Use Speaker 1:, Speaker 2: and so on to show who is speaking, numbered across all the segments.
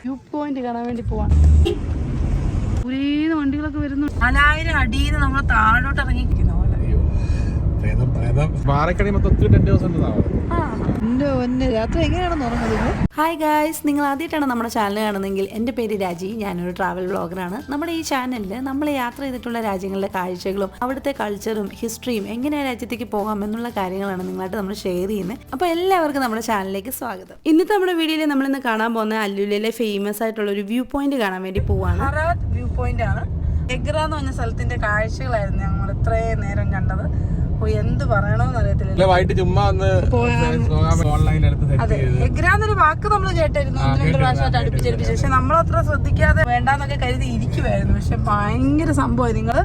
Speaker 1: View point കാണാൻ വേണ്ടി പോവാണ്. വണ്ടികളൊക്കെ വരുന്നു. 4000 അടിയിൽ നമ്മൾ താഴോട്ട് ഇറങ്ങിയിരിക്കുന്ന പോലെ. രാത്രി എങ്ങനെയാണെന്ന് ഉറങ്ങുന്നത്? ഹായ് ഗായ്സ്, നിങ്ങൾ ആദ്യമായിട്ടാണ് നമ്മുടെ ചാനൽ കാണുന്നതെങ്കിൽ എൻ്റെ പേര് രാജി. ഞാനൊരു ട്രാവൽ വ്ളോഗറാണ്. നമ്മുടെ ഈ ചാനലിൽ നമ്മൾ യാത്ര ചെയ്തിട്ടുള്ള രാജ്യങ്ങളുടെ കാഴ്ചകളും അവിടുത്തെ കൾച്ചറും ഹിസ്റ്ററിയും എങ്ങനെ ആ രാജ്യത്തേക്ക് പോകാം എന്നുള്ള കാര്യങ്ങളാണ് നിങ്ങളായിട്ട് നമ്മൾ ഷെയർ ചെയ്യുന്നത്. അപ്പോൾ എല്ലാവർക്കും നമ്മുടെ ചാനലിലേക്ക് സ്വാഗതം. ഇന്നത്തെ നമ്മുടെ വീഡിയോയിൽ നമ്മളിന്ന് കാണാൻ പോകുന്ന അല്ലുലയിലെ ഫേമസ് ആയിട്ടുള്ള ഒരു വ്യൂ പോയിന്റ് കാണാൻ വേണ്ടി പോവാണ്. വ്യൂ പോയിന്റ് ആണ്. എഗ്ര എന്ന് പറഞ്ഞ സ്ഥലത്തിന്റെ കാഴ്ചകളായിരുന്നു ഞങ്ങൾ ഇത്രയും നേരം കണ്ടത്. എന്ത് പറയണോന്ന് അറിയത്തില്ല. അതെ, എഗ്ര എന്നൊരു വാക്ക് നമ്മൾ കേട്ടായിരുന്നു 1-2 പ്രാവശ്യമായിട്ട് അടുപ്പിച്ചടുപ്പിച്ച്. പക്ഷെ നമ്മളത്ര ശ്രദ്ധിക്കാതെ വേണ്ടാന്നൊക്കെ കരുതി ഇരിക്കുവായിരുന്നു. പക്ഷെ ഭയങ്കര സംഭവം. നിങ്ങൾ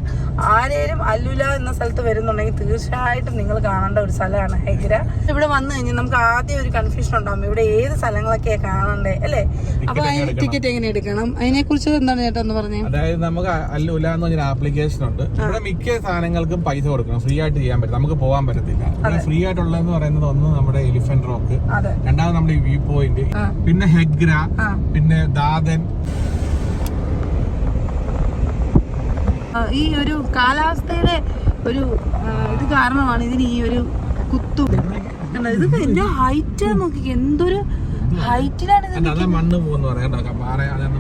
Speaker 1: ആരേലും അല്ലുല എന്ന സ്ഥലത്ത് വരുന്നുണ്ടെങ്കിൽ തീർച്ചയായിട്ടും നിങ്ങൾ കാണേണ്ട ഒരു സ്ഥലമാണ് എഗ്ര. ഇവിടെ വന്നു കഴിഞ്ഞാൽ നമുക്ക് ആദ്യം ഒരു കൺഫ്യൂഷൻ ഉണ്ടാവും, ഇവിടെ ഏത് സ്ഥലങ്ങളൊക്കെയാ കാണണ്ടേ അല്ലേ? അപ്പൊ അതിന് ടിക്കറ്റ് എങ്ങനെ എടുക്കണം, അതിനെ കുറിച്ച് എന്താണ് ചേട്ടാ ഒന്ന് പറഞ്ഞത്?
Speaker 2: അതായത് നമുക്ക് അല്ലുല എന്ന് പറഞ്ഞൊരു ആപ്ലിക്കേഷൻ ഉണ്ട്. ഇവിടെ മിക്ക സാധനങ്ങൾക്കും പൈസ കൊടുക്കണം, ഫ്രീ ആയിട്ട് ചെയ്യാൻ പറ്റും. നമുക്ക് പോകാൻ പറ്റത്തില്ല. ഫ്രീ ആയിട്ടുള്ളതെന്ന് പറയുന്നത് ഒന്ന് നമ്മുടെ എലിഫന്റ് റോക്ക്, രണ്ടാമത് നമ്മുടെ വ്യൂ പോയിന്റ്, പിന്നെ ഹെഗ്ര, പിന്നെ ദാദൻ.
Speaker 1: ഈ ഒരു കാലാവസ്ഥയുടെ ഒരു ഇത് കാരണമാണ് ഇതിന് ഈ ഒരു കുത്തു. ഇത് എന്റെ ഹൈറ്റ് നോക്കി, എന്തൊരു ഹൈറ്റിലാണ് ഇത്.
Speaker 2: മണ്ണ് പോകുന്ന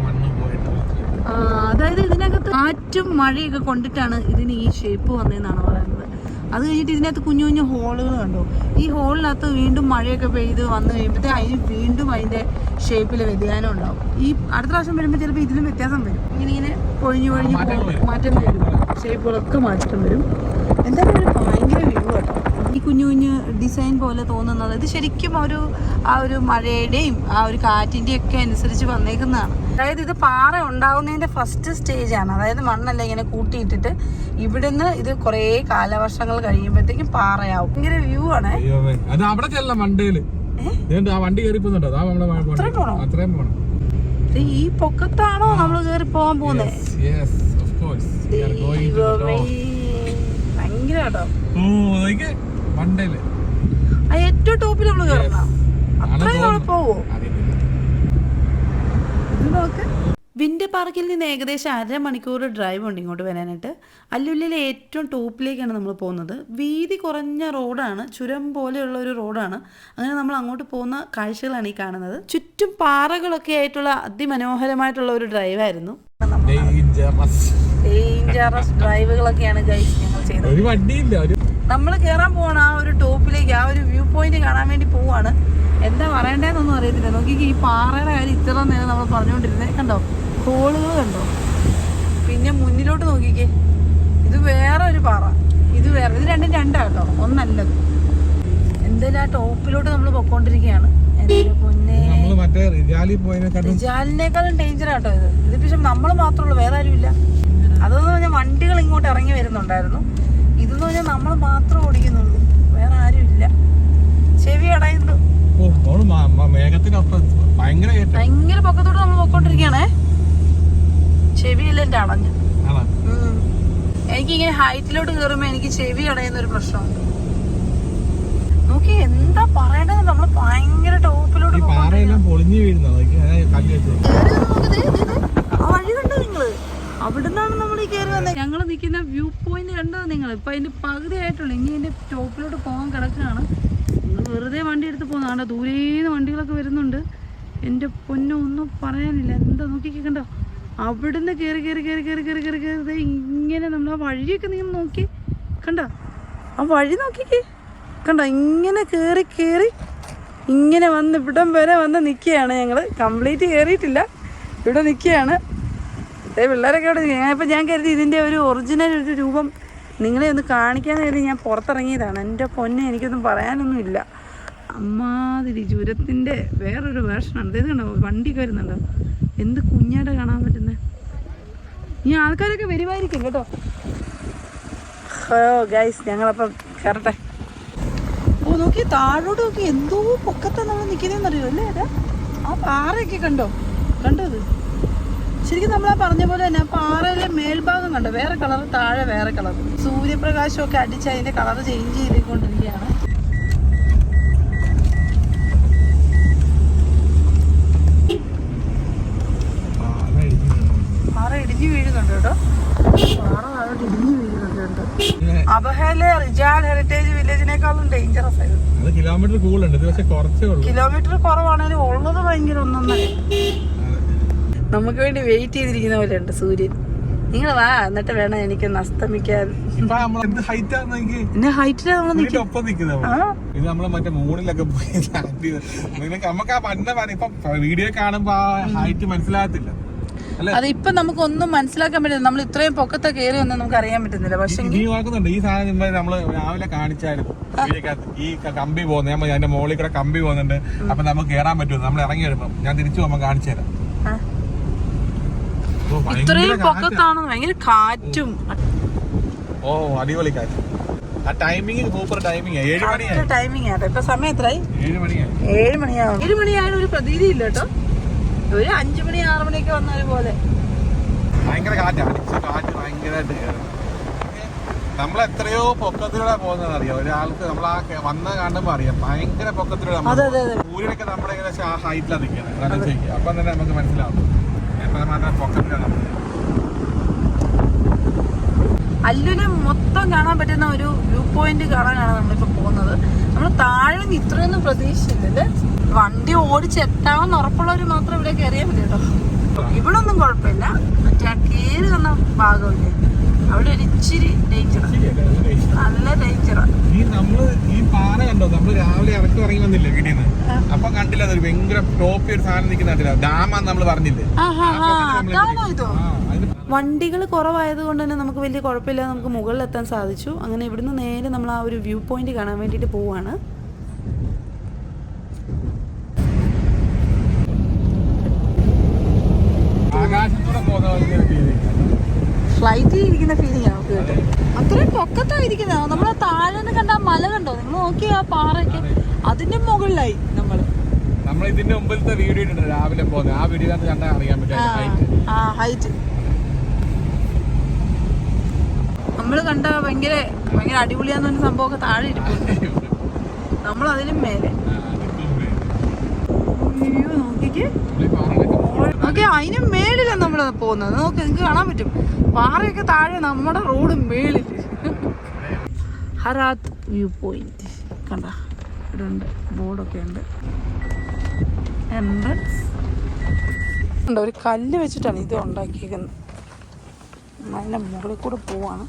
Speaker 2: മണ്ണ് പോയിട്ട്,
Speaker 1: അതായത് ഇതിനകത്ത് കാറ്റും മഴയൊക്കെ കൊണ്ടിട്ടാണ് ഇതിന് ഈ ഷേപ്പ് വന്നതെന്നാണ് പറയുന്നത്. അത് കഴിഞ്ഞിട്ട് ഇതിനകത്ത് കുഞ്ഞു കുഞ്ഞു ഹോളുകൾ കണ്ടോ. ഈ ഹോളിനകത്ത് വീണ്ടും മഴയൊക്കെ പെയ്ത് വന്നു കഴിയുമ്പോഴത്തേ അതിന് വീണ്ടും അതിന്റെ ഷേപ്പിൽ വ്യതിയാനം ഉണ്ടാവും. ഈ അടുത്ത പ്രാവശ്യം വരുമ്പോൾ ചിലപ്പോൾ ഇതിലും വ്യത്യാസം വരും. ഇങ്ങനെ പൊഴിഞ്ഞു മാറ്റം വരും, ഷേപ്പുകളൊക്കെ മാറ്റം വരും. എന്തായാലും ഒരു ഭയങ്കര വ്യൂ കേട്ടോ. ഈ കുഞ്ഞു കുഞ്ഞു ഡിസൈൻ പോലെ തോന്നുന്നത് ഇത് ശരിക്കും ആ ഒരു മഴയുടെയും ആ ഒരു കാറ്റിന്റെയും ഒക്കെ അനുസരിച്ച് വന്നേക്കുന്നതാണ്. അതായത് ഇത് പാറ ഉണ്ടാവുന്നതിന്റെ ഫസ്റ്റ് സ്റ്റേജ് ആണ്. അതായത് മണ്ണെല്ലാം ഇങ്ങനെ കൂട്ടിയിട്ടിട്ട് ഇവിടുന്ന് ഇത് കുറെ കാലവർഷങ്ങൾ കഴിയുമ്പോഴത്തേക്കും പാറയാവും. ഭയങ്കര വ്യൂ ആണ്. ഈ പൊക്കത്താണോ നമ്മൾ കയറി പോകാൻ പോകുന്നത്? ഭയങ്കര കേട്ടോ. ഏറ്റവും ടോപ്പിൽ നമ്മൾ കയറണം. അത്രയും നമ്മൾ പോവോ? ഇത് നോക്ക്. വിൻഡർ പാർക്കിൽ നിന്ന് ഏകദേശം 1/2 മണിക്കൂർ ഡ്രൈവ് ഉണ്ട് ഇങ്ങോട്ട് വരാനായിട്ട്. അല്ലുലയിലെ ഏറ്റവും ടോപ്പിലേക്കാണ് നമ്മൾ പോകുന്നത്. വീതി കുറഞ്ഞ റോഡാണ്, ചുരം പോലെയുള്ള ഒരു റോഡാണ്. അങ്ങനെ നമ്മൾ അങ്ങോട്ട് പോകുന്ന കാഴ്ചകളാണ് ഈ കാണുന്നത്. ചുറ്റും പാറകളൊക്കെ ആയിട്ടുള്ള അതിമനോഹരമായിട്ടുള്ള ഒരു ഡ്രൈവായിരുന്നു. ഡേഞ്ചറസ് ഡ്രൈവുകളൊക്കെയാണ് ഗൈസ് ഞങ്ങൾ ചെയ്തത്. നമ്മൾ കയറാൻ പോവാണ് ആ ഒരു ടോപ്പിലേക്ക്, ആ ഒരു വ്യൂ പോയിന്റ് കാണാൻ വേണ്ടി പോവാണ്. എന്താ പറയണ്ടേന്നൊന്നും അറിയത്തില്ല. നോക്കിക്കേ, ഈ പാറയുടെ കാര്യം ഇത്ര നേരം നമ്മൾ പറഞ്ഞുകൊണ്ടിരുന്നത് കണ്ടോ, ഹോളുകൾ കണ്ടോ. പിന്നെ മുന്നിലോട്ട് നോക്കിക്കേ, ഇത് വേറെ ഒരു പാറ, ഇത് വേറെ, ഇത് രണ്ടും രണ്ടാട്ടോ, ഒന്നല്ലത്. എന്തായാലും ആ ടോപ്പിലോട്ട് നമ്മൾ പൊക്കോണ്ടിരിക്കുകയാണ്. എന്റെ പൊന്നെ, റിജാലിനേക്കാളും ഡേഞ്ചർ ആട്ടോ ഇത് പക്ഷെ നമ്മൾ മാത്രമേ ഉള്ളൂ, വേറെ ആരും ഇല്ല. അതെന്ന് പറഞ്ഞാൽ വണ്ടികൾ ഇങ്ങോട്ട് ഇറങ്ങി വരുന്നുണ്ടായിരുന്നു. ഇതെന്ന് പറഞ്ഞാൽ നമ്മൾ മാത്രം ഓടിക്കുന്നുള്ളൂ, വേറെ ആരും ഇല്ല. ചെവി അടയുന്നു. ഭയങ്കര പൊക്കത്തോട്ട് നമ്മൾ പൊക്കോണ്ടിരിക്കുകയാണേ. ചെവിയെല്ലാം എന്റെ അടഞ്ഞു. എനിക്കിങ്ങനെ ഹൈറ്റിലോട്ട് കയറുമ്പോ എനിക്ക് ചെവി അടയുന്ന ഒരു പ്രശ്നമുണ്ട്. നോക്കി, എന്താ പറയണ്ടത്, നമ്മള് ഭയങ്കര ടോപ്പിലോട്ട് ആ വഴി കണ്ടോ നിങ്ങള്? അവിടുന്നാണ് നമ്മൾ ഈ കയറി വന്നത്. ഞങ്ങൾ നിൽക്കുന്ന വ്യൂ പോയിന്റ് കണ്ടോ നിങ്ങൾ? ഇപ്പൊ അതിന്റെ പകുതി ആയിട്ടുള്ളൂ, ഇനി അതിന്റെ ടോപ്പിലോട്ട് പോകാൻ കിടക്കുകയാണ്. നിങ്ങൾ വെറുതെ വണ്ടി എടുത്ത് പോകുന്നതാണ്ടോ, ദൂരേന്ന് വണ്ടികളൊക്കെ വരുന്നുണ്ട്. എൻ്റെ പൊന്നോ, ഒന്നും പറയാനില്ല. എന്താ നോക്കിക്കേ, കണ്ടോ, അവിടുന്ന് കയറി കയറി കയറി കയറി കയറി കയറി കയറി ഇങ്ങനെ നമ്മൾ ആ വഴിയൊക്കെ നിങ്ങൾ നോക്കി കണ്ടോ, ആ വഴി നോക്കിക്കേ കണ്ടോ, ഇങ്ങനെ കയറി കയറി ഇങ്ങനെ വന്ന് ഇവിടം വരെ വന്ന് നിൽക്കുകയാണ് ഞങ്ങൾ. കംപ്ലീറ്റ് കയറിയിട്ടില്ല, ഇവിടെ നിൽക്കുകയാണ്. പിള്ളേരൊക്കെ ഇവിടെ ഇപ്പം ഞാൻ കരുതി ഇതിൻ്റെ ഒരു ഒറിജിനൽ ഒരു രൂപം നിങ്ങളെ ഒന്ന് കാണിക്കാന്ന് കരുതി ഞാൻ പുറത്തിറങ്ങിയതാണ്. എൻ്റെ പൊന്നെ, എനിക്കൊന്നും പറയാനൊന്നും ഇല്ല. അമ്മാതിരി ചുരത്തിൻ്റെ വേറൊരു വേർഷനാണ്. ഇത് കണ്ടോ, വണ്ടിയൊക്കെ വരുന്നുണ്ടോ, എന്ത് കുഞ്ഞായിട്ട് കാണാൻ പറ്റുന്നത്. ഈ ആൾക്കാരൊക്കെ വരുമായിരിക്കും കേട്ടോ. ഗൈസ്, ഞങ്ങളപ്പം കയറട്ടെ. ഓ നോക്കി, താഴോട്ട് നോക്കി, എന്തോ പൊക്കത്താണ് നമ്മൾ നിൽക്കുന്നതെന്നറിയോ അല്ലേ? അതാ ആ പാറയൊക്കെ കണ്ടോ, അത് ശരിക്കും നമ്മളാ പറഞ്ഞ പോലെ തന്നെ പാറയിലെ മേൽഭാഗം കണ്ടോ, വേറെ കളർ, താഴെ വേറെ കളർ. സൂര്യപ്രകാശമൊക്കെ അടിച്ച് അതിന്റെ കളർ ചേഞ്ച് ചെയ്തുകൊണ്ടിരിക്കുകയാണ്. കേട്ടോ. പാറ താഴോട്ട് ഇടിഞ്ഞു വീഴുന്നൊക്കെ ഉണ്ട്. അബഹയിലെ റിജാൽ ഹെറിറ്റേജ് വില്ലേജിനേക്കാളും ഡേഞ്ചറസ് ആയിരുന്നു.
Speaker 2: കിലോമീറ്റർ കൂടുതലുണ്ട്, പക്ഷെ കുറച്ചേ ഉള്ളൂ.
Speaker 1: കിലോമീറ്റർ കുറവാണെങ്കിലും ഉള്ളത് ഭയങ്കര ഒന്നൊന്നര. നമുക്ക് വേണ്ടി വെയിറ്റ് ചെയ്തിരിക്കുന്ന പോലെ ഉണ്ട് സൂര്യൻ. നിങ്ങൾ വാ, എന്നിട്ട് വേണം എനിക്ക് അസ്തമിക്കാൻ. എന്നെ ഹൈറ്റിലാ നമ്മള്
Speaker 2: ഇത് നമ്മള് മറ്റേ മൂണിലൊക്കെ പോയി നമുക്ക് ആ പണ്ട് ഇപ്പൊ വീഡിയോ കാണുമ്പോ ആ ഹൈറ്റ് മനസ്സിലാകത്തില്ല.
Speaker 1: അതിപ്പൊ നമുക്കൊന്നും മനസ്സിലാക്കാൻ പറ്റില്ല. നമ്മൾ ഇത്രയും പൊക്കത്തെ കയറി ഒന്നും നമുക്ക് അറിയാൻ പറ്റുന്നില്ല. പക്ഷെ
Speaker 2: നീ നോക്കുന്നുണ്ട് ഈ സാധനം നമ്മള് രാവിലെ കാണിച്ചായിരുന്നു. ഈ കമ്പി പോകുന്നത് ഞാൻ അതിന്റെ മുകളിൽ കൂടെ കമ്പി പോകുന്നുണ്ട്. അപ്പൊ നമുക്ക് കയറാൻ പറ്റും. നമ്മൾ ഇറങ്ങി വരുമ്പോ ഞാൻ തിരിച്ചു പോകുമ്പോ കാണിച്ചു തരാം.
Speaker 1: ഇത്രയും പൊക്കത്താണ്, ഭയങ്കര കാറ്റും.
Speaker 2: ഓ അടിപൊളി കാറ്റ്. ആ ടൈമിങ് സൂപ്പർ ടൈമിങ്. 7 മണിയായി
Speaker 1: ടൈമിംഗ് ആട്ടോ. ഇപ്പൊ സമയം എത്രയായി?
Speaker 2: 7 മണിയായി.
Speaker 1: 7 മണിയാവും. 7 മണിയായാലും ഒരു പ്രതീതി ഇല്ല കേട്ടോ. ഒരു 5 മണി 6 മണിയൊക്കെ വന്ന പോലെ
Speaker 2: ഭയങ്കര കാറ്റാണ്. കാറ്റ് ഭയങ്കരമായിട്ട് കയറും. നമ്മളെത്രയോ പൊക്കത്തിലൂടെ പോകുന്നത് അറിയാം. ഒരാൾക്ക് നമ്മൾ ആ വന്ന കാണുമ്പോ അറിയാം ഭയങ്കര പൊക്കത്തിലൂടെ. സൂര്യനൊക്കെ നമ്മുടെ ഏകദേശം ആ ഹൈറ്റിലാണ് നിൽക്കുന്നത്. അപ്പം തന്നെ നമുക്ക് മനസ്സിലാവും പൊക്കത്തിലാണ്.
Speaker 1: അല്ലുനെ മൊത്തം കാണാൻ പറ്റുന്ന ഒരു വ്യൂ പോയിന്റ് കാണാനാണ് നമ്മളിപ്പോ പോകുന്നത്. നമ്മൾ താഴെ നിന്ന് ഇത്രയൊന്നും പ്രതീക്ഷിച്ചില്ലല്ലേ. വണ്ടി ഓടിച്ചെത്താമെന്ന് ഉറപ്പുള്ളവര് മാത്രം ഇവിടെ കയറിയാൽ മതി കേട്ടോ. ഇവിടെ ഒന്നും കുഴപ്പമില്ല. മറ്റേ കയറി വന്ന ഭാഗമില്ലേ, അവിടെ ഒരു ഇച്ചിരി ഡേഞ്ചറാ, നല്ല ഡേഞ്ചറാ.
Speaker 2: ഈ പാറ കണ്ടോ? നമ്മള് രാവിലെ ഇറക്കി ഇറങ്ങി വന്നില്ലേ വീട്ടിൽ നിന്ന്? അപ്പൊ കണ്ടില്ല അതൊരു ഭയങ്കര ടോപ്പി ഒരു സാധനം നിൽക്കുന്നില്ല. ഡാമാന്ന് നമ്മള് പറഞ്ഞില്ലേ?
Speaker 1: വണ്ടികൾ കുറവായതുകൊണ്ട് തന്നെ നമുക്ക് വലിയ കുഴപ്പമില്ലാതെ നമുക്ക് മുകളിലെത്താൻ സാധിച്ചു. അങ്ങനെ ഇവിടുന്ന് നേരെ നമ്മൾ ആ ഒരു വ്യൂ പോയിന്റ് കാണാൻ വേണ്ടിയിട്ട് പോവാണ്. ഫ്ലൈറ്റിൽ ഇരിക്കുന്ന ഫീലിംഗ് ആണ് നമുക്ക് കേട്ടോ. അത്രയും പൊക്കത്താണ് ഇരിക്കുന്നത്. നമ്മളെ താഴെ കണ്ട മല കണ്ടോ? നിങ്ങൾ നോക്കിയ ആ പാറയൊക്കെ അതിന്റെ മുകളിലായി
Speaker 2: നമ്മൾ ഇതിന്റെ മുമ്പിലത്തെ വീഡിയോ ഇട്ടുണ്ട് രാവിലെ പോകുന്നത്. ആ വീഡിയോ കണ്ടാൽ അറിയാൻ പറ്റും
Speaker 1: ആ ഹൈറ്റ്. നമ്മള് കണ്ട ഭയങ്കര ഭയങ്കര അടിപൊളിയാന്ന് പറഞ്ഞ സംഭവമൊക്കെ താഴെ ഇരിക്കുന്നു. നമ്മൾ അതിനും മേലെ. അയ്യോ നോക്കിക്കേ, ഓക്കെ അതിനും മേളിലാണ് നമ്മള് പോകുന്നത്. നോക്ക്, നിങ്ങക്ക് കാണാൻ പറ്റും പാറയൊക്കെ താഴെ, നമ്മുടെ റോഡ് മേളിൽ. ഹറാത്ത് വ്യൂ പോയിന്റ് കണ്ട, ഇവിടെ ഉണ്ട്, ബോർഡൊക്കെ ഉണ്ട്. എൻട്രൻസ് ഉണ്ട്. ഒരു കല്ല് വെച്ചിട്ടാണ് ഇത് ഉണ്ടാക്കിയിരിക്കുന്നത്. അതിൻ്റെ മുകളിൽ കൂടെ പോവാണ്.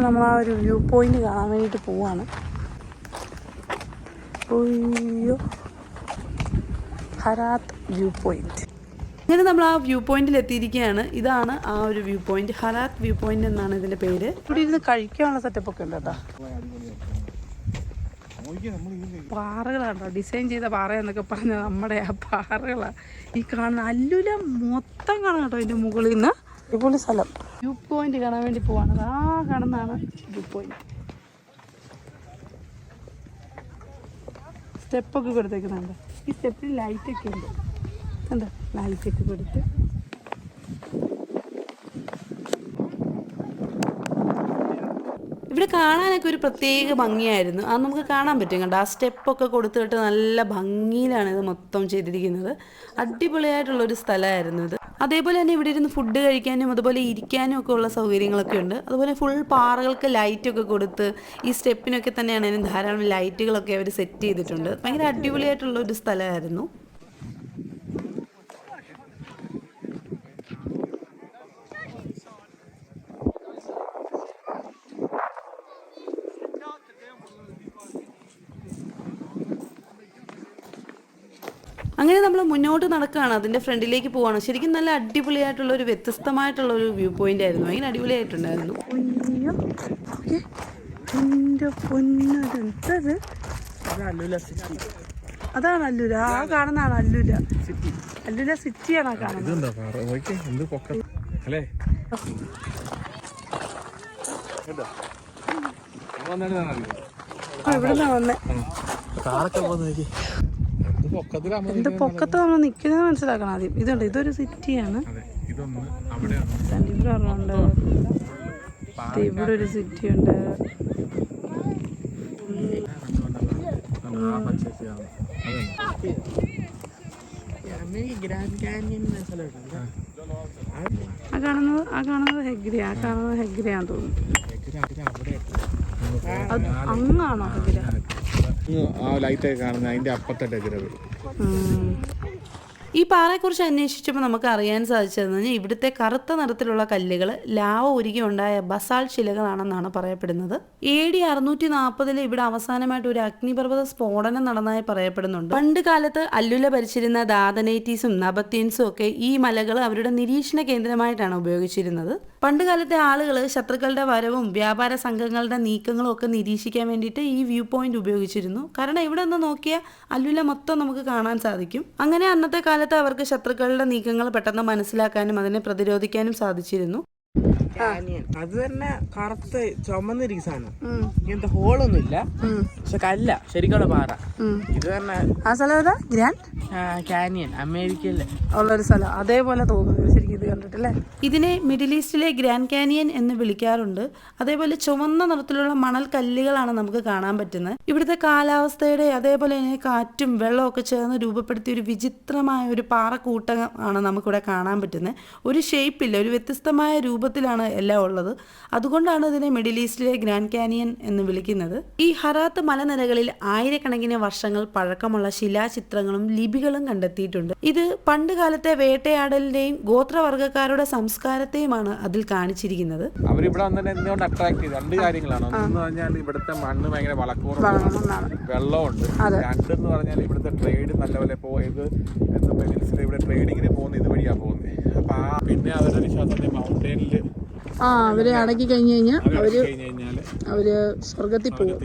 Speaker 1: നമ്മൾ ആ ഒരു വ്യൂ പോയിന്റ് കാണാൻ വേണ്ടിയിട്ട് പോവാണ്. അയ്യോ, ഹറാത്ത് വ്യൂ പോയിന്റ്. അങ്ങനെ നമ്മൾ ആ വ്യൂ പോയിന്റിൽ എത്തിയിരിക്കുകയാണ്. ഇതാണ് ആ ഒരു വ്യൂ പോയിന്റ്, ഹറാത്ത് വ്യൂ പോയിന്റ് എന്നാണ് ഇതിന്റെ പേര്. ഇവിടെ ഇരുന്ന് കഴിക്കാനുള്ള സെറ്റപ്പ് ഒക്കെ ഉണ്ട് കേട്ടോ. പാറകളാണോ ഡിസൈൻ ചെയ്ത പാറ എന്നൊക്കെ പറഞ്ഞ നമ്മുടെ ആ പാറകളാണ് ഈ കാണുന്ന. അല്ലുല മൊത്തം കാണാം കേട്ടോ ഇതിന്റെ മുകളിൽ നിന്ന്. അടിപൊളി സ്ഥലം. വ്യൂ പോയിന്റ് കാണാൻ വേണ്ടി പോവാണ്. ആ കാണുന്നതാണ് വ്യൂ പോയിന്റ്. സ്റ്റെപ്പൊക്കെ കൊടുത്തേക്കുന്നുണ്ട്. ഈ സ്റ്റെപ്പിൽ ലൈറ്റൊക്കെ ഉണ്ട്. എന്താ ലൈറ്റൊക്കെ കൊടുത്ത് ഇവിടെ കാണാനൊക്കെ ഒരു പ്രത്യേക ഭംഗിയായിരുന്നു. അത് നമുക്ക് കാണാൻ പറ്റും കണ്ടോ. ആ സ്റ്റെപ്പൊക്കെ കൊടുത്തിട്ട് നല്ല ഭംഗിയിലാണ് ഇത് മൊത്തം ചെയ്തിരിക്കുന്നത്. അടിപൊളിയായിട്ടുള്ളൊരു സ്ഥലമായിരുന്നു ഇത്. അതേപോലെ തന്നെ ഇവിടെ ഇരുന്ന് ഫുഡ് കഴിക്കാനും അതുപോലെ ഇരിക്കാനും ഒക്കെ ഉള്ള സൗകര്യങ്ങളൊക്കെ ഉണ്ട്. അതുപോലെ ഫുൾ പാറകൾക്ക് ലൈറ്റൊക്കെ കൊടുത്ത് ഈ സ്റ്റെപ്പിനൊക്കെ തന്നെയാണ് അതിന് ധാരാളം ലൈറ്റുകളൊക്കെ അവർ സെറ്റ് ചെയ്തിട്ടുണ്ട്. ഭയങ്കര അടിപൊളിയായിട്ടുള്ളൊരു സ്ഥലമായിരുന്നു. അങ്ങനെ നമ്മൾ മുന്നോട്ട് നടക്കുകയാണ്. അതിൻ്റെ ഫ്രണ്ടിലേക്ക് പോവാണ്. ശരിക്കും നല്ല അടിപൊളിയായിട്ടുള്ള ഒരു വ്യത്യസ്തമായിട്ടുള്ള ഒരു വ്യൂ പോയിന്റ് ആയിരുന്നു. ഭയങ്കര അടിപൊളിയായിട്ടുണ്ടായിരുന്നു. അതാണ് അല്ലൂര. ആ കാണുന്നതാണ് അല്ലൂര. അല്ലൂര സിറ്റിയാണ് ആ കാണുന്നത്. ഇവിടുന്നാ വന്നേ. എന്ത് പൊക്കത്ത് നമ്മൾ നിൽക്കുന്നത് മനസ്സിലാക്കണം ആദ്യം. ഇതുണ്ട്, ഇതൊരു സിറ്റിയാണ്. ഇവിടെ ഒരെണ്ണമുണ്ട്, ഇവിടെ ഒരു സിറ്റി ഉണ്ട്. ആ കാണുന്നത് ഹെഗ്രിയാന്ന് തോന്നുന്നു. അത് അങ്ങാണോ ഹെഗ്ര?
Speaker 2: ആ ലൈറ്റൊക്കെ കാണുന്നത് അതിന്റെ അപ്പുറത്തെ ഡെഗ്ര.
Speaker 1: ഈ പാറയെക്കുറിച്ച് അന്വേഷിച്ചപ്പോൾ നമുക്ക് അറിയാൻ സാധിച്ചതെന്ന് പറഞ്ഞാൽ ഇവിടുത്തെ കറുത്ത നിറത്തിലുള്ള കല്ലുകൾ ലാവ ഉരുകി ഉണ്ടായ ബസാൾട്ട് ശിലകളാണെന്നാണ് പറയപ്പെടുന്നത്. AD 640 ഇവിടെ അവസാനമായിട്ട് ഒരു അഗ്നിപർവ്വത സ്ഫോടനം നടന്നതായി പറയപ്പെടുന്നുണ്ട്. പണ്ട് കാലത്ത് അല്ലുല ഭരിച്ചിരുന്ന ദാദനൈറ്റീസും നബത്തീൻസും ഒക്കെ ഈ മലകൾ അവരുടെ നിരീക്ഷണ കേന്ദ്രമായിട്ടാണ് ഉപയോഗിച്ചിരുന്നത്. പണ്ട് കാലത്തെ ആളുകൾ ശത്രുക്കളുടെ വരവും വ്യാപാര സംഘങ്ങളുടെ നീക്കങ്ങളും ഒക്കെ നിരീക്ഷിക്കാൻ വേണ്ടിയിട്ട് ഈ വ്യൂ പോയിന്റ് ഉപയോഗിച്ചിരുന്നു. കാരണം ഇവിടെ നിന്ന് നോക്കിയാൽ അല്ലുല മൊത്തം നമുക്ക് കാണാൻ സാധിക്കും. അങ്ങനെ അന്നത്തെ കാലത്ത് അവർക്ക് ശത്രുക്കളുടെ നീക്കങ്ങൾ പെട്ടെന്ന് മനസ്സിലാക്കാനും അതിനെ പ്രതിരോധിക്കാനും സാധിച്ചിരുന്നു.
Speaker 3: അത് തന്നെ കറുത്ത് ചുമന്നിരിക്കുന്ന സാധനം, ഇങ്ങനത്തെ ഹോളൊന്നും ഇല്ല, പക്ഷെ കല്ല ശരിക്കുള്ള പാറ. ഇത് തന്നെ
Speaker 1: ആ സ്ഥലം ഏതാ? ഗ്രാൻഡ്
Speaker 3: കാനിയൻ, അമേരിക്കയിലെ
Speaker 1: ഉള്ളൊരു സ്ഥലം അതേപോലെ തോന്നുന്നു ശരിക്കും ഇത് കണ്ടിട്ടല്ലേ. ഇതിനെ മിഡിൽ ഈസ്റ്റിലെ ഗ്രാൻഡ് കാനിയൻ എന്ന് വിളിക്കാറുണ്ട്. അതേപോലെ ചുവന്ന നിറത്തിലുള്ള മണൽ കല്ലുകളാണ് നമുക്ക് കാണാൻ പറ്റുന്നത്. ഇവിടുത്തെ കാലാവസ്ഥയുടെ അതേപോലെ തന്നെ കാറ്റും വെള്ളമൊക്കെ ചേർന്ന് രൂപപ്പെടുത്തിയ ഒരു വിചിത്രമായ ഒരു പാറക്കൂട്ടം ആണ് നമുക്കിവിടെ കാണാൻ പറ്റുന്നത്. ഒരു ഷേപ്പില്ല, ഒരു വ്യത്യസ്തമായ രൂപത്തിലാണ് എല്ലാം ഉള്ളത്. അതുകൊണ്ടാണ് ഇതിനെ മിഡിൽ ഈസ്റ്റിലെ ഗ്രാൻഡ് കാനിയൻ എന്ന് വിളിക്കുന്നത്. ഈ ഹറാത്ത് മലനിരകളിൽ ആയിരക്കണക്കിന് വർഷങ്ങൾ പഴക്കമുള്ള ശിലാചിത്രങ്ങളും ലിപികളും കണ്ടെത്തിയിട്ടുണ്ട്. ഇത് പണ്ട് കാലത്തെ വേട്ടയാടലിന്റെയും ഗോത്രവർഗ്ഗക്കാരുടെ സംസ്കാരത്തെയുമാണ് അതിൽ കാണിച്ചിരിക്കുന്നത്.
Speaker 2: അവരിവിടെ വന്നിട്ട് എന്തുകൊണ്ട് അട്രാക്ട് ചെയ്ത് രണ്ട് കാര്യങ്ങളാണ്. ഒന്ന് പറഞ്ഞാൽ ഇവിടുത്തെ മണ്ണ് ഭയങ്കര വളക്കൂറുമാണ്, വെള്ളമുണ്ട്. രണ്ടെന്ന് പറഞ്ഞാൽ ഇവിടുത്തെ ട്രേഡ് നല്ലപോലെ പോയത് ഇവിടെ ട്രേഡിങ്ങിന് പോകുന്ന ഇതുവഴിയാണ് പോകുന്നത്. അപ്പൊ പിന്നെ അവരുടെ വിശ്വാസത്തെ മൗണ്ടൈനിൽ
Speaker 1: അവരെ അടക്കി കഴിഞ്ഞു കഴിഞ്ഞാൽ അവര് സ്വർഗത്തിൽ പോകും.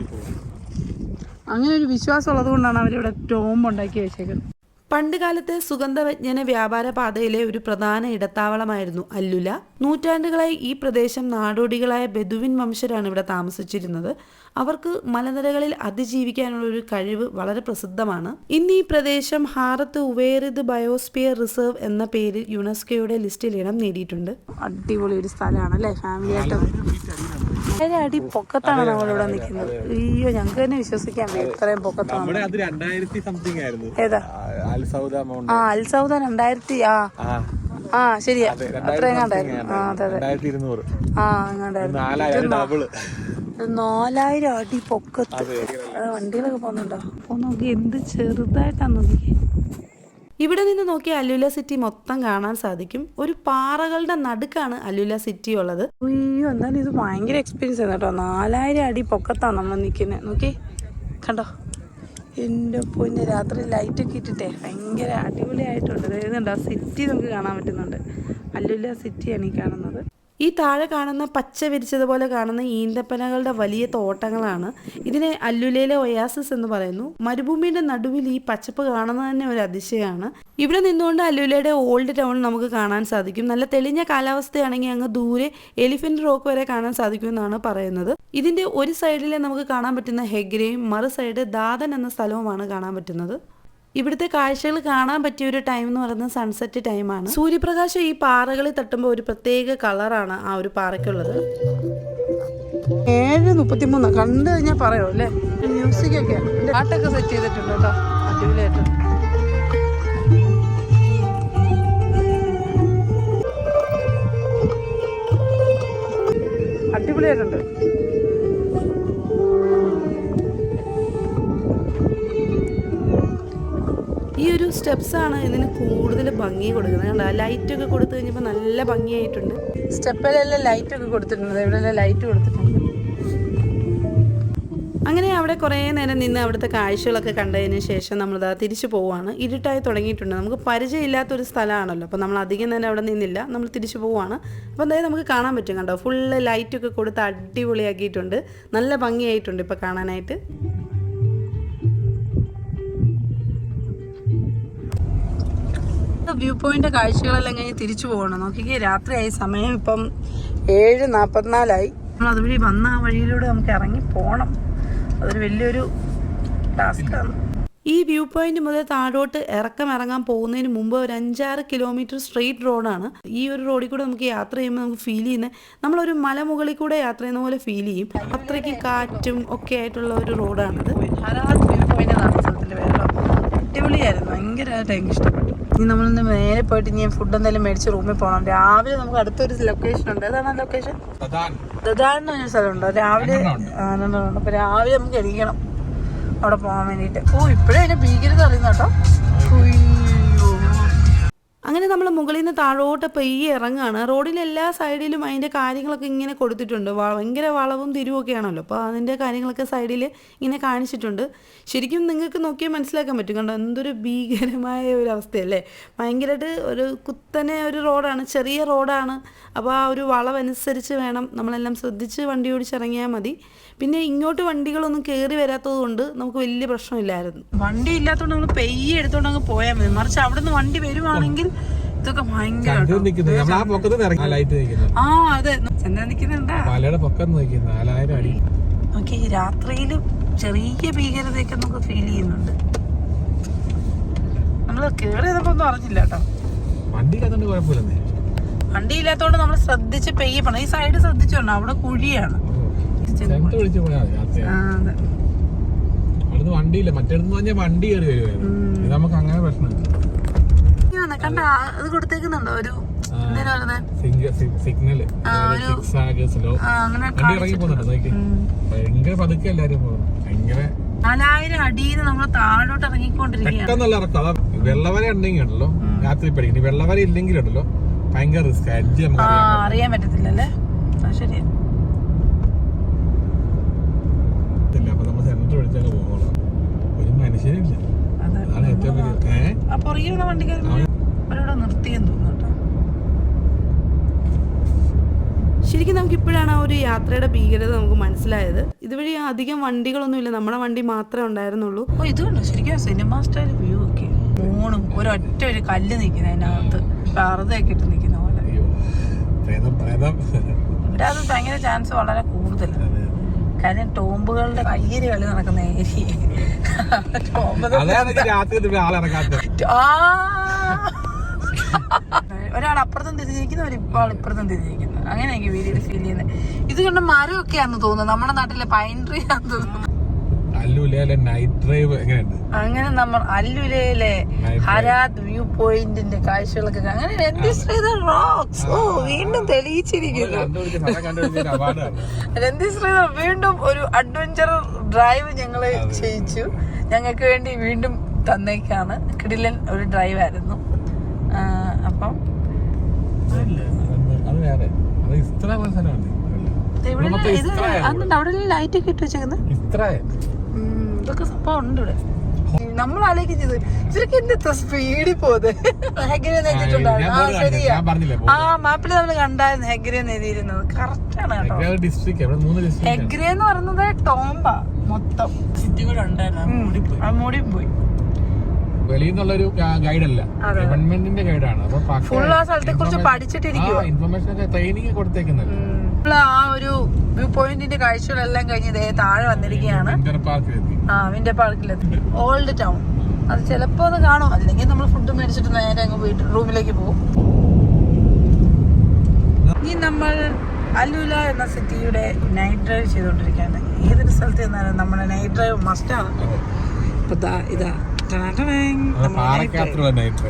Speaker 1: അങ്ങനെ ഒരു വിശ്വാസം ഉള്ളത് കൊണ്ടാണ് അവരിവിടെ ടോംബ് ഉണ്ടാക്കി വെച്ചേക്കുന്നത്. പണ്ട് കാലത്തെ സുഗന്ധവ്യഞ്ജന വ്യാപാര പാതയിലെ ഒരു പ്രധാന ഇടത്താവളമായിരുന്നു അല്ലുല. നൂറ്റാണ്ടുകളായി ഈ പ്രദേശം നാടോടികളായ ബെദുവിൻ വംശരാണ് ഇവിടെ താമസിച്ചിരുന്നത്. അവർക്ക് മലനിരകളിൽ അതിജീവിക്കാനുള്ള ഒരു കഴിവ് വളരെ പ്രസിദ്ധമാണ്. ഇന്ന് ഈ പ്രദേശം ഹാറത്ത് ഉവേറിദ് ബയോസ്ഫിയർ റിസർവ് എന്ന പേരിൽ യുനെസ്കോയുടെ ലിസ്റ്റിൽ ഇടം നേടിയിട്ടുണ്ട്. അടിപൊളി ഒരു സ്ഥലമാണ് അല്ലേ, ഫാമിലി ആയിട്ട്. വളരെ അടി പൊക്കത്താണ് നമ്മളിവിടെ നിൽക്കുന്നത്. അയ്യോ, ഞങ്ങൾക്ക് തന്നെ വിശ്വസിക്കാൻ പറ്റും ഇത്രയും പൊക്കത്താണ്. ഏതാ? അൽസൗദ 2000. ശരിയാ, അത്രയും കണ്ടായിരുന്നു. അതെ 4000 അടി പൊക്കത്ത് വണ്ടികളൊക്കെ പോകുന്നുണ്ടോ? അപ്പൊ നോക്കി എന്ത് ചെറുതായിട്ടാണ് നോക്കി. ഇവിടെ നിന്ന് നോക്കിയാൽ അല്ലുല സിറ്റി മൊത്തം കാണാൻ സാധിക്കും. ഒരു പാറകളുടെ നടുക്കാണ് അല്ലുല സിറ്റി ഉള്ളത്. അയ്യോ, എന്നാലും ഇത് ഭയങ്കര എക്സ്പീരിയൻസ് ആണ് കേട്ടോ. 4000 അടി പൊക്കത്താണ് നമ്മൾ നിൽക്കുന്നത്. നോക്കി കണ്ടോ, എൻ്റെ പൊന്നെ, രാത്രി ലൈറ്റൊക്കെ ഇട്ടിട്ടേ ഭയങ്കര അടിപൊളിയായിട്ടുണ്ട്. ഇതുണ്ടോ, സിറ്റി നമുക്ക് കാണാൻ പറ്റുന്നുണ്ട്. അല്ലുല സിറ്റിയാണ് ഈ കാണുന്നത്. ഈ താഴെ കാണുന്ന പച്ച വിരിച്ചതുപോലെ കാണുന്ന ഈന്തപ്പനകളുടെ വലിയ തോട്ടങ്ങളാണ്. ഇതിനെ അല്ലുലയിലെ ഒയാസിസ് എന്ന് പറയുന്നു. മരുഭൂമിയുടെ നടുവിൽ ഈ പച്ചപ്പ് കാണുന്നത് തന്നെ ഒരു അതിശയമാണ്. ഇവിടെ നിന്നുകൊണ്ട് അല്ലുലയുടെ ഓൾഡ് ടൗൺ നമുക്ക് കാണാൻ സാധിക്കും. നല്ല തെളിഞ്ഞ കാലാവസ്ഥയാണെങ്കിൽ അങ്ങ് ദൂരെ എലിഫന്റ് റോക്ക് വരെ കാണാൻ സാധിക്കുമെന്നാണ് പറയുന്നത്. ഇതിന്റെ ഒരു സൈഡിലെ നമുക്ക് കാണാൻ പറ്റുന്ന ഹെഗ്രയും മറു സൈഡ് ദാദൻ എന്ന സ്ഥലവുമാണ് കാണാൻ പറ്റുന്നത്. ഇവിടുത്തെ കാഴ്ചകൾ കാണാൻ പറ്റിയ ഒരു ടൈം എന്ന് പറയുന്നത് സൺസെറ്റ് ടൈമാണ്. സൂര്യപ്രകാശം ഈ പാറകളിൽ തട്ടുമ്പോൾ ഒരു പ്രത്യേക കളറാണ് ആ ഒരു പാറയ്ക്കുള്ളത്. 7:33 കണ്ടു കഴിഞ്ഞാൽ പറയോ അല്ലേ. മ്യൂസിക് ഒക്കെ പാട്ടൊക്കെ സെറ്റ് ചെയ്തിട്ടുണ്ട് കേട്ടോ, അടിപൊളിയായിട്ട്. അടിപൊളിയായിട്ടുണ്ട്. ഈ ഒരു സ്റ്റെപ്സാണ് ഇതിന് കൂടുതൽ ഭംഗി കൊടുക്കുന്നത്. കണ്ടോ, ലൈറ്റൊക്കെ കൊടുത്തു കഴിഞ്ഞപ്പോൾ നല്ല ഭംഗിയായിട്ടുണ്ട്. സ്റ്റെപ്പിലെല്ലാം ലൈറ്റൊക്കെ കൊടുത്തിട്ടുണ്ട്, ഇവിടെല്ലാം ലൈറ്റ് കൊടുത്തിട്ടുണ്ട്. അങ്ങനെ അവിടെ കുറേ നേരം നിന്ന് അവിടുത്തെ കാഴ്ചകളൊക്കെ കണ്ടതിന് ശേഷം നമ്മളിതാ തിരിച്ചു പോവുകയാണ്. ഇരുട്ടായി തുടങ്ങിയിട്ടുണ്ട്. നമുക്ക് പരിചയമില്ലാത്തൊരു സ്ഥലമാണല്ലോ, അപ്പോൾ നമ്മൾ അധികം നേരം അവിടെ നിന്നില്ല, നമ്മൾ തിരിച്ചു പോവുകയാണ്. അപ്പോൾ എന്തായാലും നമുക്ക് കാണാൻ പറ്റും. കണ്ടോ, ഫുള്ള് ലൈറ്റൊക്കെ കൊടുത്ത് അടിപൊളിയാക്കിയിട്ടുണ്ട്. നല്ല ഭംഗിയായിട്ടുണ്ട് ഇപ്പോൾ കാണാനായിട്ട്. വ്യൂ പോയിന്റ് കാഴ്ചകളെല്ലാം കഴിഞ്ഞ് തിരിച്ചു പോകണം. നോക്കിക്കേ, രാത്രിയായി, സമയം ഇപ്പം 7:44. നമ്മൾ അതുവഴി വന്ന ആ വഴിയിലൂടെ നമുക്ക് ഇറങ്ങി പോകണം. അതൊരു വലിയൊരു ടാസ്ക്കാണ്. ഈ വ്യൂ പോയിന്റ് മുതൽ താഴോട്ട് ഇറങ്ങാൻ പോകുന്നതിന് മുമ്പ് ഒരു 5-6 കിലോമീറ്റർ സ്ട്രെയിറ്റ് റോഡാണ്. ഈ ഒരു റോഡിൽ കൂടെ നമുക്ക് യാത്ര ചെയ്യുമ്പോൾ നമുക്ക് ഫീൽ ചെയ്യുന്നത് നമ്മളൊരു മലമുകളിൽ കൂടെ യാത്ര ചെയ്യുന്ന പോലെ ഫീൽ ചെയ്യും. അത്രയ്ക്ക് കാറ്റും ഒക്കെ ആയിട്ടുള്ള ഒരു റോഡാണിത്. ഹറാത്ത് വ്യൂ പോയിന്റ് താമസത്തിൻ്റെ പേരോ അടിപൊളിയായിരുന്നു, ഭയങ്കരമായിട്ട് എനിക്ക് ഇഷ്ടപ്പെട്ടു. ഇനി നമ്മളിന്ന് നേരെ പോയിട്ട് ഇനി ഫുഡ് എന്തെങ്കിലും മേടിച്ച് റൂമിൽ പോകണം. രാവിലെ നമുക്ക് അടുത്തൊരു ലൊക്കേഷൻ ഉണ്ട്. ഏതാണ് ലൊക്കേഷൻ? ദദാൻ എന്ന് പറഞ്ഞൊരു സ്ഥലമുണ്ട്. രാവിലെ അപ്പൊ രാവിലെ നമുക്ക് എണീക്കണം അവിടെ പോകാൻ വേണ്ടിയിട്ട്. ഇപ്പോഴേ അതിന്റെ ഭീകരത അറിയുന്ന കേട്ടോ. അങ്ങനെ നമ്മൾ മുകളിൽ നിന്ന് താഴോട്ട് പെയ്യെ ഇറങ്ങുകയാണ്. റോഡിലെ എല്ലാ സൈഡിലും അതിൻ്റെ കാര്യങ്ങളൊക്കെ ഇങ്ങനെ കൊടുത്തിട്ടുണ്ട്. ഭയങ്കര വളവും തിരിവൊക്കെ ആണല്ലോ, അപ്പോൾ അതിൻ്റെ കാര്യങ്ങളൊക്കെ സൈഡിൽ ഇങ്ങനെ കാണിച്ചിട്ടുണ്ട്. ശരിക്കും നിങ്ങൾക്ക് നോക്കിയാൽ മനസ്സിലാക്കാൻ പറ്റും. കണ്ടോ, എന്തൊരു ഭീകരമായ ഒരു അവസ്ഥയല്ലേ. ഭയങ്കരമായിട്ട് ഒരു കുത്തനെ ഒരു റോഡാണ്, ചെറിയ റോഡാണ്. അപ്പോൾ ആ ഒരു വളവനുസരിച്ച് വേണം നമ്മളെല്ലാം ശ്രദ്ധിച്ച് വണ്ടി ഓടിച്ചിറങ്ങിയാൽ മതി. പിന്നെ ഇങ്ങോട്ട് വണ്ടികളൊന്നും കയറി വരാത്തത് കൊണ്ട് നമുക്ക് വലിയ പ്രശ്നമില്ലായിരുന്നു. വണ്ടി ഇല്ലാത്തതുകൊണ്ട് നമ്മൾ പെയ്യെ എടുത്തോണ്ട് അങ്ങ് പോയാൽ മതി. മറിച്ച് അവിടെ നിന്ന് വണ്ടി വരുവാണെങ്കിൽ ഇതൊക്കെ ഭയങ്കര അതെ ചെന്നാ നിക്കുന്നുണ്ടാ ഓക്കെ. രാത്രിയിൽ ചെറിയ ഭീകരതയൊക്കെ നമുക്ക് ഫീൽ ചെയ്യുന്നുണ്ട്. നമ്മള് കേറിയതൊക്കെ ഒന്നും അറിഞ്ഞില്ല കേട്ടോ. വണ്ടി ഇല്ലാത്തോണ്ട് നമ്മൾ ശ്രദ്ധിച്ച് പെയ്യെ പോണം. ഈ സൈഡ് ശ്രദ്ധിച്ചോണം, അവിടെ കുഴിയാണ്.
Speaker 2: വണ്ടിയില്ല, മറ്റേടത്ത് വണ്ടി കയറി വരുവായിരുന്നു. നമുക്ക് അങ്ങനെ പ്രശ്നം
Speaker 1: കണ്ട അത് കൊടുത്തേക്കുന്നുണ്ടോ ഒരു
Speaker 2: സിഗ്നല് ഭയങ്കര പതുക്കെ എല്ലാരും പോകുന്നു. ഭയങ്കര
Speaker 1: 4000 അടിയിൽ നമ്മൾ താഴോട്ട് ഇറങ്ങിക്കൊണ്ടിരിക്കുകയാണ്.
Speaker 2: ഇറക്കാം. വെള്ളവര ഉണ്ടെങ്കിൽ ഉണ്ടല്ലോ രാത്രി പഠിക്കും. വെള്ളവര ഇല്ലെങ്കിലുണ്ടല്ലോ ഭയങ്കര റിസ്ക്.
Speaker 1: അറിയാൻ പറ്റത്തില്ലല്ലേ. ശരിയാ.
Speaker 2: അപ്പൊ നമ്മൾ സെന്റർ വിളിച്ചാലും പോകണം. ഒരു മനുഷ്യനില്ല. അതാണ് ഏറ്റവും വലിയ
Speaker 1: വണ്ടിക്കാരവിടെ നിർത്തിയെന്ന് തോന്നുന്നു. ശരിക്കും നമുക്ക് ഇപ്പോഴാണ് ആ ഒരു യാത്രയുടെ ഭീകരത നമുക്ക് മനസ്സിലായത്. ഇതുവഴി അധികം വണ്ടികളൊന്നുമില്ല, നമ്മുടെ വണ്ടി മാത്രമേ ഉണ്ടായിരുന്നുള്ളൂ. ഇതുകൊണ്ടോ ശരിക്കും സിനിമ സ്റ്റൈൽ വ്യൂ ഒക്കെ. മൂണും ഒരൊറ്റ ഒരു കല്ല് നിൽക്കുന്ന അതിനകത്ത് വെറുതെയൊക്കെ ഇട്ട് നിൽക്കുന്ന പോലെ. ഇവിടെ അത് ഭയങ്കര ചാൻസ് വളരെ കൂടുതലാണ്. കാര്യം ടോമ്പുകളുടെ കയ്യേരി കളി നടക്കുന്ന ഏരിയ. ഒരാൾ അപ്പുറത്തും തിരിഞ്ഞിരിക്കുന്നു, ഒരിപ്പോൾ ഇപ്പുറത്തും തിരിഞ്ഞിരിക്കുന്നു. അങ്ങനെ എനിക്ക് വീഡിയോ ഫീൽ ചെയ്യുന്നത്. ഇത് കണ്ട മരമൊക്കെയാന്ന് തോന്നുന്നു, നമ്മുടെ നാട്ടിലെ പൈൻ ട്രീ ആണെന്ന് തോന്നുന്നു. അങ്ങനെ നമ്മൾ അല്ലുലയിലെ ഹരാദ് വ്യൂ പോയിന്റിന്റെ കാഴ്ചകളൊക്കെ അങ്ങനെ റോക്സ് വീണ്ടും തെളിയിച്ചിരിക്കുന്നു. രന്തീഷ് ശ്രീധർ വീണ്ടും ഒരു അഡ്വഞ്ചർ ഡ്രൈവ് ഞങ്ങള് ചെയ്യിച്ചു. ഞങ്ങൾക്ക് വേണ്ടി വീണ്ടും തന്നേക്കാണ്. കിടിലൻ ഒരു ഡ്രൈവ് ആയിരുന്നു. അപ്പം അവിടെ ലൈറ്റ് ഒക്കെ ഇട്ട് വെച്ചേക്കുന്നത് ഇതൊക്കെ സംഭവം ഉണ്ട് ഇവിടെ. നമ്മൾ ആലോചിച്ചത് ഇവർക്ക് എന്താ സ്പീഡിൽ പോകുന്നത്. ഹെഗ്രെ എഴുതിയിട്ടുണ്ടായിരുന്നു. ശരിയാ, ആ മാപ്പിൽ നമ്മൾ കണ്ടായിരുന്നു ഹെഗ്രെ എഴുതിയിരുന്നത്. കറക്റ്റ് ആണ് കേട്ടോ. ഹെഗ്രെ എന്ന് പറയുന്നത് ടോംബ മൊത്തം സിറ്റി കൂടെ ഉണ്ടായിരുന്നു. മൂടി പോയി.
Speaker 2: വെളിയെന്നുള്ളൊരു ഗൈഡല്ല, ഗവൺമെന്റിന്റെ ഗൈഡാണ്.
Speaker 1: ഫുൾ ആ സ്ഥലത്തെ കുറിച്ച് പഠിച്ചിട്ടിരിക്കും.
Speaker 2: ഇൻഫർമേഷൻ ട്രെയിനിങ് കൊടുത്തേക്കുന്നത്.
Speaker 1: ആ ഒരു വ്യൂ പോയിന്റിന്റെ കാഴ്ചകളെല്ലാം കഴിഞ്ഞ് താഴെ വന്നിരിക്കുകയാണ്. വിന്റർ പാർക്കിലെത്തി. ഓൾഡ് ടൗൺ അത് ചിലപ്പോ അത് കാണും, അല്ലെങ്കിൽ നമ്മൾ ഫുഡ് മേടിച്ചിട്ട് നേരെ അങ്ങ് വീട്ടിൽ റൂമിലേക്ക് പോകും. ഇനി നമ്മൾ അല്ലുല എന്ന സിറ്റിയുടെ നൈറ്റ് ഡ്രൈവ് ചെയ്തുകൊണ്ടിരിക്കുകയാണ്. ഏതൊരു സ്ഥലത്ത് ചെന്നാലും നമ്മുടെ നൈറ്റ് ഡ്രൈവ് മസ്റ്റാണ്. ഇപ്പൊ ഇതാ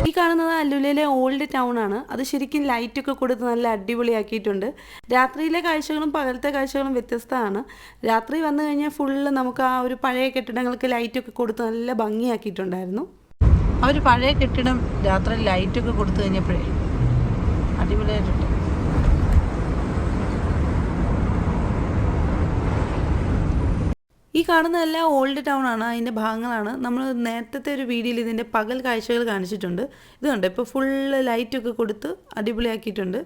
Speaker 1: ഈ കാണുന്നത് അല്ലുലയിലെ ഓൾഡ് ടൗൺ ആണ്. അത് ശരിക്കും ലൈറ്റൊക്കെ കൊടുത്ത് നല്ല അടിപൊളിയാക്കിയിട്ടുണ്ട്. രാത്രിയിലെ കാഴ്ചകളും പകലത്തെ കാഴ്ചകളും വ്യത്യസ്തമാണ്. രാത്രി വന്നു കഴിഞ്ഞാൽ ഫുള്ള് നമുക്ക് ആ ഒരു പഴയ കെട്ടിടങ്ങൾക്ക് ലൈറ്റൊക്കെ കൊടുത്ത് നല്ല ഭംഗിയാക്കിയിട്ടുണ്ടായിരുന്നു. ആ ഒരു പഴയ കെട്ടിടം രാത്രി ലൈറ്റൊക്കെ കൊടുത്തു കഴിഞ്ഞപ്പോഴേ അടിപൊളിയായിട്ടുണ്ട്. ഈ കാണുന്നതെല്ലാം ഓൾഡ് ടൗൺ ആണ്, അതിൻ്റെ ഭാഗങ്ങളാണ്. നമ്മൾ നേരത്തെ ഒരു വീഡിയോയിൽ ഇതിൻ്റെ പകൽ കാഴ്ചകൾ കാണിച്ചിട്ടുണ്ട്. ഇത് കണ്ടോ, ഇപ്പോൾ ഫുള്ള് ലൈറ്റൊക്കെ കൊടുത്ത് അടിപൊളിയാക്കിയിട്ടുണ്ട്.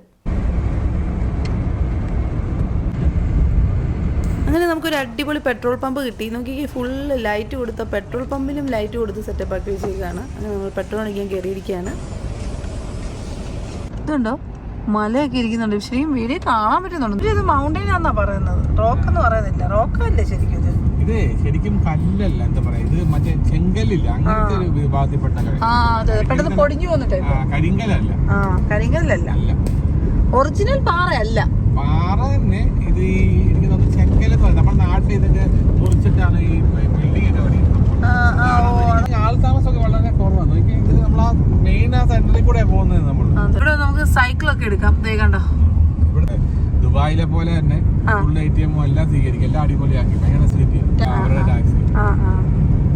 Speaker 1: അങ്ങനെ നമുക്കൊരു അടിപൊളി പെട്രോൾ പമ്പ് കിട്ടി. നോക്കിക്കേ, ഫുള്ള് ലൈറ്റ് കൊടുത്ത പെട്രോൾ പമ്പിലും ലൈറ്റ് കൊടുത്ത് സെറ്റപ്പ് ആക്കി വെച്ചിരിക്കുകയാണ്. അങ്ങനെ നമ്മൾ പെട്രോൾ അടിക്കാൻ കയറിയിരിക്കുകയാണ്. ഇതുണ്ടോ, മലയൊക്കെ ഇരിക്കുന്നുണ്ട്. ശരിക്കും വീഡിയോ കാണാൻ പറ്റുന്നുണ്ട്. ഇത് മൗണ്ടൈൻ ആണെന്നാ പറയുന്നത്, റോക്ക് എന്ന് പറയുന്നില്ല. റോക്കല്ലേ ശരിക്കും ഇത്?
Speaker 2: ഇത് ശരിക്കും കല്ലല്ല, എന്താ പറയാ, ഇത് മറ്റേ ചെങ്കല്ലില്ല, അങ്ങനത്തെ ഒരു വിഭാഗത്തിൽപ്പെട്ട
Speaker 1: പെട്ടെന്ന് പൊടിഞ്ഞു വന്നിട്ട്
Speaker 2: കരിങ്കല്ലല്ല.
Speaker 1: കരിങ്കല്ലല്ല, ഒറിജിനൽ പാറയല്ല.
Speaker 2: പാറ തന്നെ ഇത്. എനിക്ക് തോന്നുന്നു ചെങ്കല്ലെന്ന് പറയും. നമ്മുടെ നാട്ടിൽ ഇതൊക്കെ മുറിച്ചിട്ടാണ് ഈ ബിൽഡിംഗ് ഒക്കെ പണിയുന്നത്. ആൾ താമസമൊക്കെ വളരെ കുറവാണ്. നമ്മളാ മെയിൻ ആ സെന്ററിൽ കൂടെ പോകുന്നത് നമ്മൾ.
Speaker 1: ഇവിടെ നമുക്ക് സൈക്കിളൊക്കെ എടുക്കാം. ദേ കണ്ടോ,
Speaker 2: ഇവിടെ ദുബായിലെ പോലെ തന്നെ ഫുൾ ATM എല്ലാം സ്വീകരിക്കും, എല്ലാം അടിപൊളിയാക്കി ഭയങ്കര സിറ്റി. അവരുടെ ടാക്സി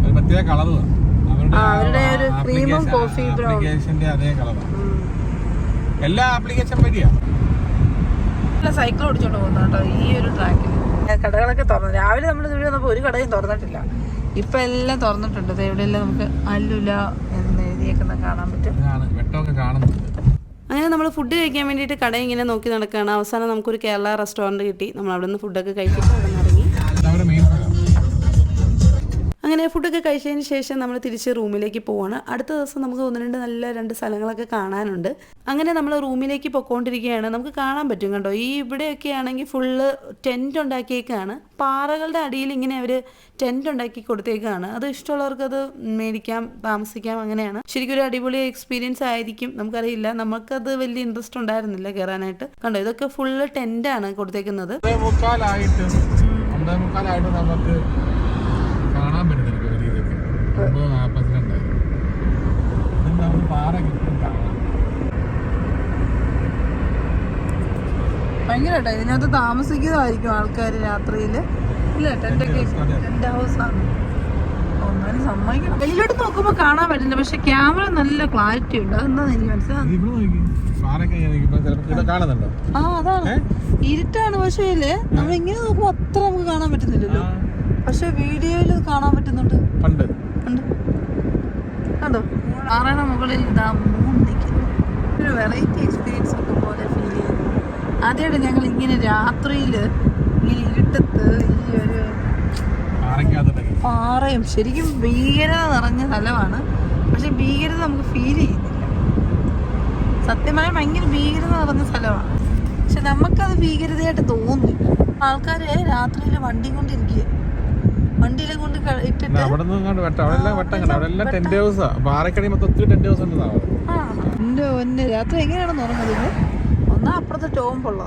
Speaker 2: ഒരു പ്രത്യേക കളറുമാണ്, അവരുടെ ആപ്ലിക്കേഷന്റെ അതേ കളറാണ്. എല്ലാ ആപ്ലിക്കേഷൻ വഴിയാ
Speaker 1: സൈക്കിൾ ഓടിച്ചോണ്ട് പോകുന്ന കേട്ടോ ഈ ഒരു ട്രാക്കിൽ. കടകളൊക്കെ തുറന്നു. രാവിലെ നമ്മൾ ഇവിടെ വന്നപ്പോൾ ഒരു കടയും തുറന്നിട്ടില്ല. ഇപ്പൊ എല്ലാം തുറന്നിട്ടുണ്ട്. എവിടെയെല്ലാം നമുക്ക് അല്ലുല എന്ന് എഴുതിയേക്കുന്ന കാണാൻ പറ്റും.
Speaker 2: വെട്ടമൊക്കെ കാണുന്നുണ്ട്.
Speaker 1: അങ്ങനെ നമ്മൾ ഫുഡ് കഴിക്കാൻ വേണ്ടിയിട്ട് കട ഇങ്ങനെ നോക്കി നടക്കുകയാണ്. അവസാനം നമുക്കൊരു കേരള റെസ്റ്റോറൻറ്റ് കിട്ടി. നമ്മൾ അവിടെ നിന്ന് ഫുഡൊക്കെ കഴിച്ചിട്ട് അവിടെ നിന്ന് ഇറങ്ങി. അങ്ങനെ ഫുഡൊക്കെ കഴിച്ചതിന് ശേഷം നമ്മൾ തിരിച്ച് റൂമിലേക്ക് പോവാണ്. അടുത്ത ദിവസം നമുക്ക് നല്ല രണ്ട് സ്ഥലങ്ങളൊക്കെ കാണാനുണ്ട്. അങ്ങനെ നമ്മൾ റൂമിലേക്ക് പൊയ്ക്കൊണ്ടിരിക്കുകയാണ്. നമുക്ക് കാണാൻ പറ്റും കണ്ടോ, ഈ ഇവിടെയൊക്കെ ആണെങ്കിൽ ഫുള്ള് ടെൻറ്റ് ഉണ്ടാക്കിയേക്കാണ്. പാറകളുടെ അടിയിൽ ഇങ്ങനെ അവർ ടെൻറ്റ് ഉണ്ടാക്കി കൊടുത്തേക്കാണ്. അത് ഇഷ്ടമുള്ളവർക്ക് അത് മേടിക്കാം, താമസിക്കാം, അങ്ങനെയാണ്. ശരിക്കും ഒരു അടിപൊളി എക്സ്പീരിയൻസ് ആയിരിക്കും. നമുക്കറിയില്ല, നമുക്കത് വലിയ ഇൻട്രസ്റ്റ് ഉണ്ടായിരുന്നില്ല കയറാനായിട്ട്. കണ്ടോ, ഇതൊക്കെ ഫുള്ള് ടെൻറ്റാണ് കൊടുത്തേക്കുന്നത്.
Speaker 2: നമുക്ക് കാണാൻ പറ്റുന്നില്ല.
Speaker 1: ഭയങ്കരമായിട്ടോ ഇതിനകത്ത് താമസിക്കുന്നതായിരിക്കും ആൾക്കാർ രാത്രിയില്. ഇല്ല, ടെന്റ് ഹൗസാണ്. ഒന്നാലും സമ്മതിക്കണം. വെളിയിലോട്ട് നോക്കുമ്പോ കാണാൻ പറ്റില്ല, പക്ഷെ ക്യാമറ നല്ല ക്ലാരിറ്റി ഉണ്ട്. അതെന്താന്ന് എനിക്ക് മനസ്സിലായി. അതാണ് ഇരുട്ടാണ്. പക്ഷേ നമ്മൾ ഇങ്ങനെ നോക്കുമ്പോ അത്ര നമുക്ക് കാണാൻ പറ്റുന്നില്ലല്ലോ. പക്ഷെ വീഡിയോയിൽ കാണാൻ പറ്റുന്നുണ്ട്. കണ്ടോ, പാറയുടെ മുകളിൽ ഇതാ മൂൺ നിൽക്കുന്നു. ഒരു വെറൈറ്റി എക്സ്പീരിയൻസ് ഒക്കെ പോലെ ഫീൽ ചെയ്യുന്നു. ആദ്യമായിട്ട് ഞങ്ങൾ ഇങ്ങനെ രാത്രിയിൽ ഇങ്ങനെ ഇരുട്ടത്ത് ഈ ഒരു പാറയും ശരിക്കും ഭീകരത നിറഞ്ഞ സ്ഥലമാണ്. പക്ഷെ ഭീകരത നമുക്ക് ഫീൽ ചെയ്യുന്നില്ല. സത്യമായ ഭയങ്കര ഭീകരത നിറഞ്ഞ സ്ഥലമാണ്. പക്ഷെ നമുക്കത് ഭീകരതയായിട്ട് തോന്നുന്നില്ല. ആൾക്കാര് രാത്രിയിൽ വണ്ടി കൊണ്ടിരിക്കുക, വണ്ടിയിലെ കൊണ്ട് ഇട്ടിട്ട് രാത്രി എങ്ങനെയാണെന്ന് ഉറങ്ങുന്നത്. ഒന്നാ അപ്പുറത്തെ ടോമ്പുള്ള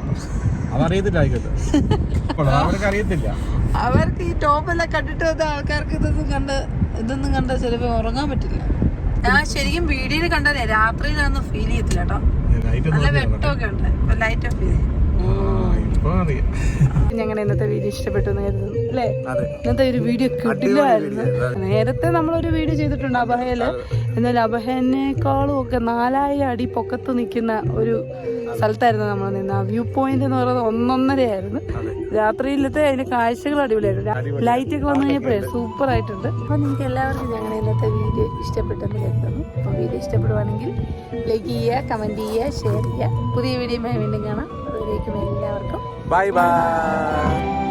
Speaker 1: അവർക്ക് ഈ ടോപ്പെല്ലാം കണ്ടിട്ട് വന്ന ആൾക്കാർക്ക് ഇതൊന്നും കണ്ട ചിലപ്പോ ഉറങ്ങാൻ പറ്റില്ല. ഞാൻ ശരിക്കും വീഡിയോയിൽ കണ്ടതേ രാത്രിയിലാണെന്ന് ഫീൽ ചെയ്യത്തില്ല കേട്ടോ. നല്ല വെട്ടമൊക്കെ ഉണ്ട്. ഇപ്പൊ ലൈറ്റ് ഓഫ് ചെയ്തേ. ഞങ്ങളുടെ ഇന്നത്തെ വീഡിയോ ഇഷ്ടപ്പെട്ടു എന്ന് കരുതുന്നു അല്ലേ? ഇന്നത്തെ ഒരു വീഡിയോ കിട്ടില്ലായിരുന്നു. നേരത്തെ നമ്മളൊരു വീഡിയോ ചെയ്തിട്ടുണ്ട് അബഹയില്. എന്നാൽ അബഹനേക്കാളും ഒക്കെ 4000 അടി പൊക്കത്ത് നിൽക്കുന്ന ഒരു സ്ഥലത്തായിരുന്നു നമ്മൾ നിന്ന്. ആ വ്യൂ പോയിന്റ് എന്ന് പറയുന്നത് 1.5 രാത്രിയിലത്തെ അതിന്റെ കാഴ്ചകൾ അടിപൊളിയായിരുന്നു. ലൈറ്റൊക്കെ വന്നു കഴിഞ്ഞപ്പോഴേ സൂപ്പർ ആയിട്ടുണ്ട്. അപ്പൊ നിങ്ങൾക്ക് എല്ലാവർക്കും ഞങ്ങളുടെ ഇന്നത്തെ വീഡിയോ ഇഷ്ടപ്പെട്ടെന്ന് കരുതുന്നു. അപ്പൊ വീഡിയോ ഇഷ്ടപ്പെടുവാണെങ്കിൽ ലൈക്ക് ചെയ്യുക, കമന്റ് ചെയ്യുക, ഷെയർ ചെയ്യുക. പുതിയ വീഡിയോയുമായി വീണ്ടും കാണാം. എല്ലാവർക്കും ബൈ ബൈ.